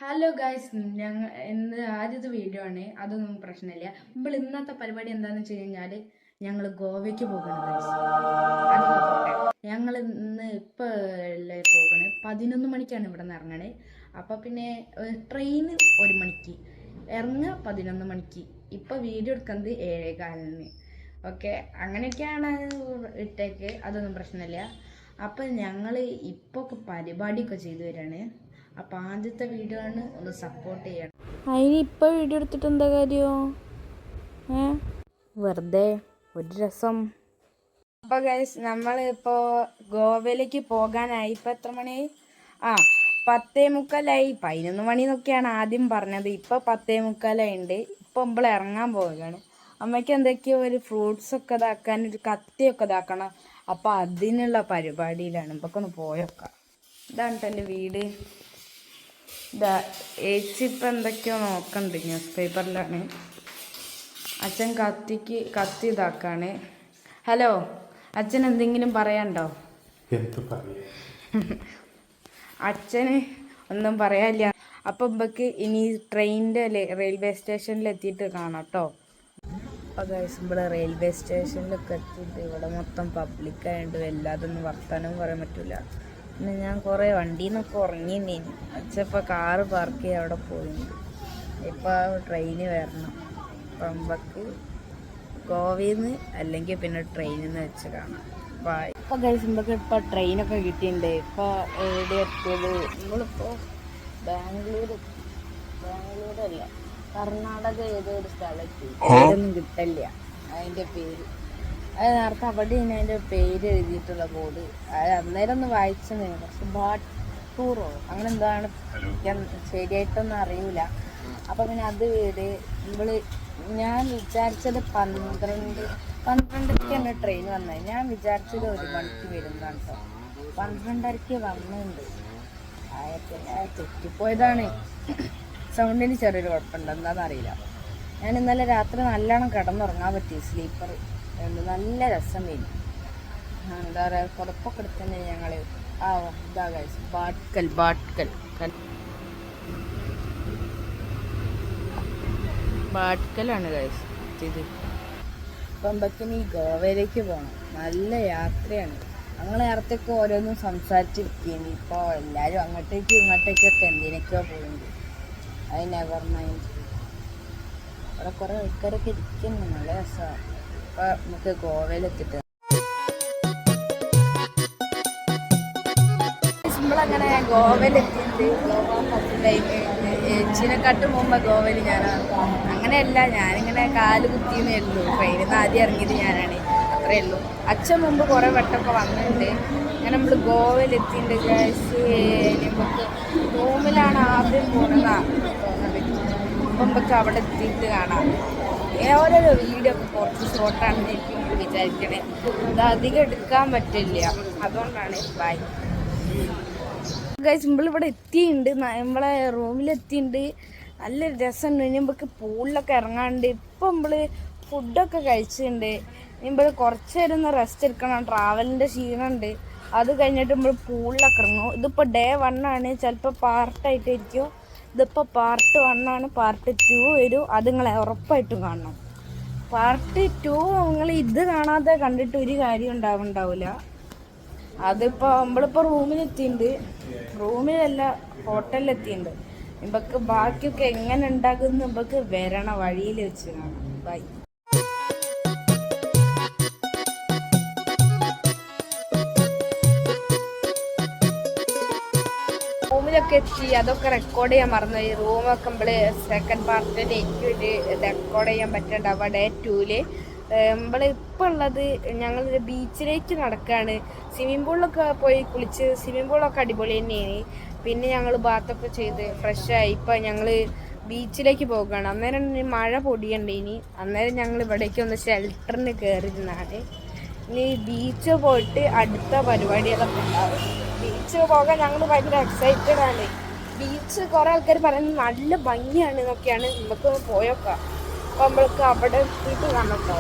Hello guys, ഞങ്ങൾ ഇന്ന് ആദ്യത്തെ വീഡിയോ ആണ്. അതൊന്നും പ്രശ്നമില്ല. ഇപ്പോൾ ഇന്നത്തെ പരിപാടി എന്താണെന്ന് വെച്ച് കഴിഞ്ഞാൽ ഞങ്ങൾ ഗോവയ്ക്ക് പോകണം ഗായ്സ്. അതൊക്കെ പോട്ടെ. ഞങ്ങൾ ഇന്ന് ഇപ്പോൾ അല്ലേ പോകണേ, 11 മണിക്കാണ് ഇവിടെ നിന്ന് ഇറങ്ങണേ. അപ്പോൾ പിന്നെ ട്രെയിന് 1 മണിക്ക് ഇറങ്ങുക, 11 മണിക്ക്. ഇപ്പോൾ വീഡിയോ എടുക്കുന്നത് 7:15. ഓക്കെ, അങ്ങനെയൊക്കെയാണ് ഇട്ടേക്ക്. അതൊന്നും പ്രശ്നമില്ല. അപ്പം ഞങ്ങൾ ഇപ്പോൾ പരിപാടിയൊക്കെ ചെയ്തു വരികയാണ്. അപ്പോൾ ആദ്യത്തെ വീഡിയോ ആണ്, ഒന്ന് സപ്പോർട്ട് ചെയ്യണം. അതിന് ഇപ്പോൾ വീഡിയോ എടുത്തിട്ട് എന്താ കാര്യം? വെറുതെ ഒരു രസം. അപ്പോൾ ഗൈസ്, നമ്മളിപ്പോൾ ഗോവയിലേക്ക് പോകാനായി. ഇപ്പോൾ എത്ര മണിയായി? 10:45. 11 മണി എന്നൊക്കെയാണ് ആദ്യം പറഞ്ഞത്. ഇപ്പോൾ 10:45. ഇപ്പോൾ നമ്മൾ ഇറങ്ങാൻ പോവുകയാണ്. അമ്മയ്ക്ക് എന്തൊക്കെയോ ഒരു ഫ്രൂട്ട്സൊക്കെ ഇതാക്കാൻ, ഒരു കത്തിയൊക്കെ ഇതാക്കണം. അപ്പോൾ അതിനുള്ള പരിപാടിയിലാണ്. ഇപ്പൊക്കെ ഒന്ന് പോയൊക്കെ. ഇതാണ് എൻ്റെ വീട്. ഏച്ചി ഇപ്പം എന്തൊക്കെയോ നോക്കണ്ട്, ന്യൂസ് പേപ്പറിലാണ്. അച്ഛൻ കത്തി ഇതാക്കാണ്. ഹലോ, അച്ഛൻ എന്തെങ്കിലും പറയാനുണ്ടോ? അച്ഛന് ഒന്നും പറയാനില്ല. അപ്പം ഇമ്പക്ക് ഇനി ട്രെയിനിൻ്റെ റെയിൽവേ സ്റ്റേഷനിൽ എത്തിയിട്ട് കാണാം കേട്ടോ. അപ്പോൾ ഗൈസ്, ഇവിടെ റെയിൽവേ സ്റ്റേഷനിലൊക്കെ എത്തിയിട്ട് ഇവിടെ മൊത്തം പബ്ലിക്കായതുകൊണ്ട് വല്ലാതൊന്നും വർത്താനവും പറയാൻ പറ്റില്ല. പിന്നെ ഞാൻ കുറേ വണ്ടിയിൽ നിന്നൊക്കെ ഉറങ്ങിയിരുന്നു. അച്ഛപ്പോൾ കാറ് പാർക്ക് ചെയ്ത് അവിടെ പോയിട്ടുണ്ട്. ഇപ്പോൾ ട്രെയിന് വരണം. അപ്പം നമുക്ക് ഗോവയിൽ നിന്ന് അല്ലെങ്കിൽ പിന്നെ ട്രെയിനിൽ നിന്ന് വെച്ച് കാണാം. ഇപ്പോൾ കഴിച്ചുമ്പോൾ ഇപ്പോൾ ട്രെയിനൊക്കെ കിട്ടിയിട്ടുണ്ട്. ഇപ്പോൾ എവിടെ എത്തിയത്? നമ്മളിപ്പോൾ ബാംഗ്ലൂരല്ല, കർണാടക ഏതൊരു സ്ഥലത്ത്. ഇതൊന്നും കിട്ടില്ല അതിൻ്റെ പേര്. അത് നേരത്തെ അവിടെ അതിൻ്റെ പേര് എഴുതിയിട്ടുള്ള ബോർഡ്. അത് അന്നേരം ഒന്ന് വായിച്ചത്. പക്ഷെ ടൂറോ അങ്ങനെ എന്താണ് ശരിയായിട്ടൊന്നും അറിയില്ല. അപ്പം പിന്നെ അത് വീട് ഞാൻ വിചാരിച്ചത് 12:00-12:30 ട്രെയിൻ വന്നത്. ഞാൻ വിചാരിച്ചത് 1 മണിക്ക് വരുന്നതാണ് കേട്ടോ. 12:30 വന്നിട്ടുണ്ട്. പിന്നെ തെറ്റിപ്പോയതാണ്. സൗണ്ടിന് ചെറിയൊരു കുഴപ്പമുണ്ട്, എന്താണെന്നറിയില്ല. ഞാൻ ഇന്നലെ രാത്രി നല്ലോണം കിടന്നുറങ്ങാൻ പറ്റി. സ്ലീപ്പർ നല്ല രസം വരും. എന്താ പറയുക, പുറപ്പൊക്കെ എടുത്തന്നെ ഞങ്ങൾ ഇതാ ഗൈസ്, ബാട്ട്ക്കലാണ് ഗൈസ് ഇത്. അപ്പം ഈ ഗോവയിലേക്ക് പോകണം. നല്ല യാത്രയാണ്. ഞങ്ങൾ നേരത്തെയൊക്കെ ഓരോന്നും സംസാരിച്ചിരിക്കുകയാണ്. ഇപ്പോൾ എല്ലാവരും അങ്ങോട്ടേക്കും ഇങ്ങോട്ടേക്കൊക്കെ എന്തിനൊക്കെയോ പോകുന്നുണ്ട്. അത് നെവർ മൈൻഡ്. അവിടെ കുറേ ആൾക്കാരൊക്കെ ഇരിക്കുന്നു, നല്ല രസമാണ്. അപ്പോൾ നമുക്ക് ഗോവയിലെത്തിയിട്ട് നമ്മളങ്ങനെ ഗോവയിലെത്തിയിട്ട് ഗോവ ഫസ്റ്റ് ടൈം. ഏച്ചിനെക്കാട്ടും മുമ്പ് ഗോവയിൽ ഞാനാണ്. അങ്ങനെയല്ല, ഞാനിങ്ങനെ കാല് കുത്തിയെന്നേ ഉള്ളൂ. ട്രെയിനിൽ നിന്ന് ആദ്യം ഇറങ്ങിയത് ഞാനാണ്, അത്രയേ ഉള്ളൂ. അച്ഛൻ മുമ്പ് കുറേ വട്ടമൊക്കെ വന്നിട്ടുണ്ട്. അങ്ങനെ നമ്മൾ ഗോവയിലെത്തിയിട്ടുണ്ട് ഗൈസ്. നമുക്ക് റൂമിലാണ് ആദ്യം പോകുന്നതാണ് തോന്നുന്നത്. അപ്പം നമുക്ക് അവിടെ എത്തിയിട്ട് കാണാം. ഓരോരോ വീഡിയോ ഒക്കെ കുറച്ച് ഷോർട്ടാണെന്ന് എനിക്ക് വിചാരിക്കണേ. അത് അധികം എടുക്കാൻ പറ്റില്ല, അതുകൊണ്ടാണ്. Bye guys. നമ്മളിവിടെ എത്തിയിട്ടുണ്ട്, നമ്മളെ റൂമിലെത്തിയിട്ടുണ്ട്. നല്ല രസമുണ്ട്. ഇനി നമുക്ക് പൂളിലൊക്കെ ഇറങ്ങാണ്ട്. ഇപ്പം നമ്മൾ ഫുഡൊക്കെ കഴിച്ചിട്ടുണ്ട്. നമ്മൾ കുറച്ച് നേരം ഒന്ന് റെസ്റ്റ് എടുക്കണം, ട്രാവലിൻ്റെ ക്ഷീണമുണ്ട്. അത് കഴിഞ്ഞിട്ട് നമ്മൾ പൂളിലൊക്കെ ഇറങ്ങും. ഇതിപ്പോൾ ഡേ 1 ആണ്, ചിലപ്പോൾ പാർട്ടായിട്ടായിരിക്കും. ഇതിപ്പോൾ പാർട്ട് 1 ആണ്. പാർട്ട് 2 വരും. അത് നിങ്ങൾ ഉറപ്പായിട്ടും കാണണം. പാർട്ട് 2 നിങ്ങൾ ഇത് കാണാതെ കണ്ടിട്ട് ഒരു കാര്യം ഉണ്ടാവില്ല. അതിപ്പോൾ നമ്മളിപ്പോൾ റൂമിലെത്തിയിട്ടുണ്ട്. റൂമിലല്ല, ഹോട്ടലിലെത്തിയിട്ടുണ്ട്. നമുക്ക് ബാക്കിയൊക്കെ എങ്ങനെ ഉണ്ടാകുന്ന നമുക്ക് വരണ വഴിയിൽ വെച്ച് കാണാം. ബൈ. റൂമിലൊക്കെ എത്തി. അതൊക്കെ റെക്കോർഡ് ചെയ്യാൻ മറന്നുപോയി. റൂമൊക്കെ നമ്മൾ സെക്കൻഡ് പാർട്ടിൽ എനിക്ക് റെക്കോർഡ് ചെയ്യാൻ പറ്റുന്നുണ്ട്. അപ്പോൾ ഡേ 2 നമ്മളിപ്പോൾ ഉള്ളത് ഞങ്ങളൊരു ബീച്ചിലേക്ക് നടക്കുകയാണ്. സ്വിമ്മിംഗ് പൂളിലൊക്കെ പോയി കുളിച്ച്, സ്വിമ്മിംഗ് പൂളൊക്കെ അടിപൊളി തന്നെയാണ്. പിന്നെ ഞങ്ങൾ ബാത്തൊക്കെ ചെയ്ത് ഫ്രഷായി ഇപ്പോൾ ഞങ്ങൾ ബീച്ചിലേക്ക് പോകുകയാണ്. അന്നേരം മഴ പൊടിയുണ്ട്. അന്നേരം ഞങ്ങൾ ഇവിടേക്ക് ഒന്ന് ഷെൽട്ടറിന് കയറിയിരുന്നാണ്. ഇനി ബീച്ച് പോയിട്ട് അടുത്ത പരിപാടികളൊക്കെ ഉണ്ടാവും. ബീച്ച് പോകാൻ ഞങ്ങൾ ഭയങ്കര എക്സൈറ്റഡ് ആണ്. ബീച്ച് കുറേ ആൾക്കാർ പറയുന്നത് നല്ല ഭംഗിയാണ് എന്നൊക്കെയാണ്. നമുക്ക് പോയേക്കാം. അപ്പോൾ നമ്മൾക്ക് അവിടെ എത്തിയിട്ട് കാണാം കേട്ടോ.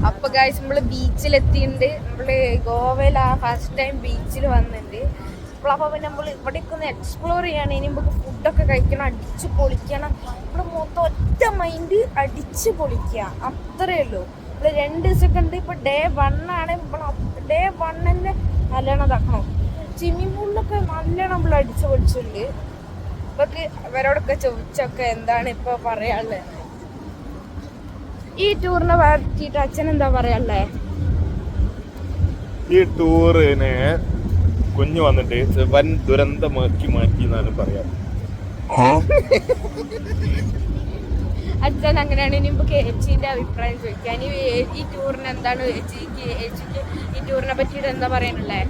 അപ്പോൾ ഗൈസ്, നമ്മൾ ബീച്ചിലെത്തിയിട്ടുണ്ട്. നമ്മൾ ഗോവയിൽ ഫസ്റ്റ് ടൈം ബീച്ചിൽ വന്നിട്ടുണ്ട്. അപ്പോൾ പിന്നെ നമ്മൾ ഇവിടേക്ക് ഒന്ന് എക്സ്പ്ലോർ ചെയ്യണം. ഇനി നമുക്ക് ഫുഡൊക്കെ കഴിക്കണം, അടിച്ച് പൊളിക്കണം. ഇവിടെ മൊത്തം ഒറ്റ മൈൻഡ് അടിച്ച് പൊളിക്കുക, അത്രയേ ഉള്ളൂ. ഇവിടെ 2 ദിവസമൊക്കെ ഉണ്ട്. ഇപ്പോൾ ഡേ 1 ആണ്. ഡേ 1 തന്നെ നല്ലോണം ഇതാക്കണം. സ്വിമ്മിങ് പൂളിലൊക്കെ നല്ലോണം നമ്മൾ അടിച്ച് പൊളിച്ചിട്ടുണ്ട്. ഇവർക്ക് ഇവരോടൊക്കെ ചോദിച്ചൊക്കെ എന്താണ് ഇപ്പോൾ പറയാനുള്ളത്. ഈ ടൂറിനെ പറ്റിയിട്ട് അച്ഛൻ എന്താ പറയാനുള്ളത്? ഈ ടൂറിനെ കുഞ്ഞു വന്നിട്ട് വൻ ദുരന്തമാക്കി മാറ്റി എന്നാണ് പറയാം. അച്ഛൻ അങ്ങനെയാണ്. ഇനി നമുക്ക് ഏച്ചീൻ്റെ അഭിപ്രായം ചോദിക്കാൻ. ഈ ടൂറിന് എന്താണ് ഏച്ചിക്ക് ഈ ടൂറിനെ പറ്റിയിട്ട് എന്താ പറയാനുള്ളത്?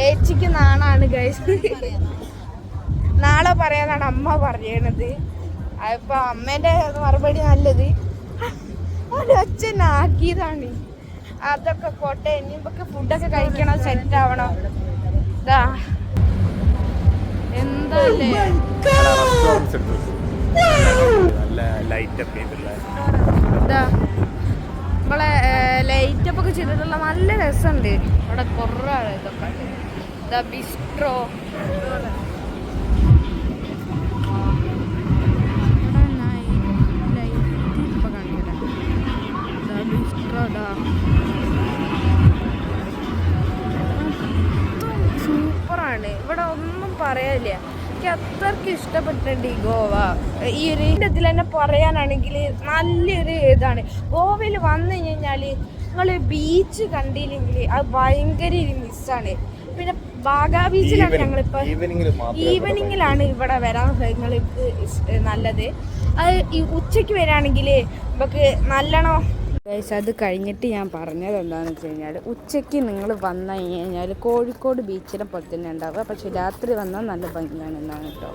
ഏച്ചിക്ക് നാണാണ് ഗൈസ്. നാളെ പറയാനാണ് അമ്മ പറയണത്. അതിപ്പോൾ അമ്മേൻ്റെ മറുപടി നല്ലത് അച്ഛൻ ആക്കിയതാണ്. അതൊക്കെ കോട്ടെ, ഇനി നമുക്ക് ഫുഡൊക്കെ കഴിക്കണം, സെറ്റ് ആവണം. ഇതാ എന്താല്ലേ ഇതാ നമ്മളെ ലൈറ്റപ്പ് ഒക്കെ ചെയ്തിട്ടുള്ള നല്ല രസമുണ്ട്. ഇവിടെ കുറേ ഇതൊക്കെ ഉണ്ട്. ഇതാ ബിസ്ട്രോ, സൂപ്പറാണ്. ഇവിടെ ഒന്നും പറയാനില്ല. എനിക്ക് അത്രയ്ക്ക് ഇഷ്ടപ്പെട്ടിട്ടുണ്ട് ഈ ഗോവ. ഈ ഒരു ഇതിൽ തന്നെ പറയാനാണെങ്കിൽ നല്ലൊരു ഇതാണ്. ഗോവയിൽ വന്നു കഴിഞ്ഞാൽ നിങ്ങൾ ബീച്ച് കണ്ടില്ലെങ്കിൽ അത് ഭയങ്കര മിസ്സാണ്. പിന്നെ ബാഗ ബീച്ചിലാണ് ഞങ്ങളിപ്പോൾ ഈവനിങ്ങിലാണ് ഇവിടെ വരാൻ നിങ്ങൾക്ക് നല്ലത്. അത് ഈ ഉച്ചയ്ക്ക് വരാണെങ്കിൽ നമുക്ക് നല്ലോണം. അത് കഴിഞ്ഞിട്ട് ഞാൻ പറഞ്ഞത് എന്താണെന്ന് വെച്ച് കഴിഞ്ഞാൽ, ഉച്ചയ്ക്ക് നിങ്ങൾ വന്നു കഴിഞ്ഞാൽ കോഴിക്കോട് ബീച്ചിനെ പോലെ തന്നെ ഉണ്ടാവുക, പക്ഷേ രാത്രി വന്നാൽ നല്ല ഭംഗിയാണ് എന്നാണ് കേട്ടോ.